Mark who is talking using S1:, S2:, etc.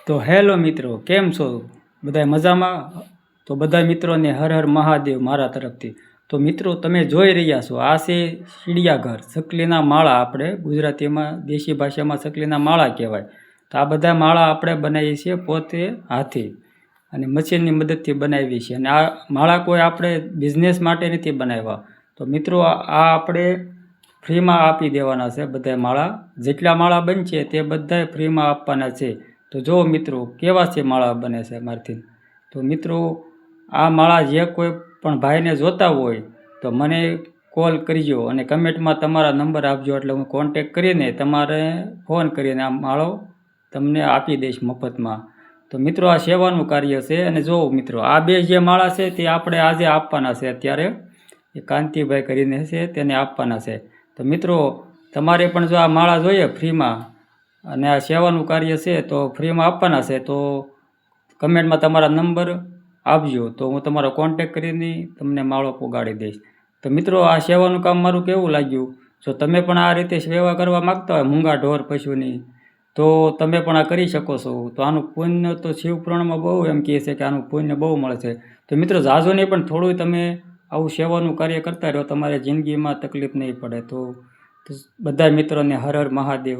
S1: તો હેલો મિત્રો, કેમ છો? બધા મજામાં? તો બધા મિત્રોને હર હર મહાદેવ મારા તરફથી. તો મિત્રો, તમે જોઈ રહ્યા છો, આ છે ચિડિયાઘર, ચકલીના માળા. આપણે ગુજરાતીમાં દેશી ભાષામાં ચકલીના માળા કહેવાય. તો આ બધા માળા આપણે બનાવીએ છીએ પોતે હાથે અને મશીનની મદદથી બનાવીએ છીએ. અને આ માળા કોઈ આપણે બિઝનેસ માટે નથી બનાવ્યા. તો મિત્રો, આ આપણે ફ્રીમાં આપી દેવાના છે બધા માળા. જેટલા માળા બનશે તે બધાય ફ્રીમાં આપવાના છે. તો જો મિત્રો, કેવા છે માળા બને છે મારથી. તો મિત્રો, આ માળા જે કોઈ પણ ભાઈને જોતા હોય તો મને કોલ કરજો અને કમેન્ટમાં તમારા નંબર આપજો, એટલે હું કોન્ટેક કરીને તમારે ફોન કરીને આ માળો તમને આપી દઈશ મફતમાં. તો મિત્રો, આ સેવાનું કાર્ય છે. અને જો મિત્રો, આ બે જે માળા છે તે આપણે આજે આપવાના છે. અત્યારે એ કાંતિભાઈ કરીને છે, તેને આપવાના છે. તો મિત્રો, તમારે પણ જો આ માળા જોઈએ ફ્રીમાં અને આ સેવાનું કાર્ય છે તો ફ્રીમાં આપવાના છે, તો કમેન્ટમાં તમારા નંબર આપજો, તો હું તમારો કોન્ટેક કરીને તમને માળો પોગાડી દઈશ. તો મિત્રો, આ સેવાનું કામ મારું કેવું લાગ્યું? જો તમે પણ આ રીતે સેવા કરવા માગતા હોય મૂંગા ઢોર પશુની, તો તમે પણ આ કરી શકો છો. તો આનું પુણ્ય તો શિવપુરાણમાં બહુ એમ કહે છે કે આનું પુણ્ય બહુ મળે છે. તો મિત્રો, ઝાઝો નહીં પણ થોડું તમે આવું સેવાનું કાર્ય કરતા રહો, તમારે જિંદગીમાં તકલીફ નહીં પડે. તો બધા મિત્રોને હર હર મહાદેવ.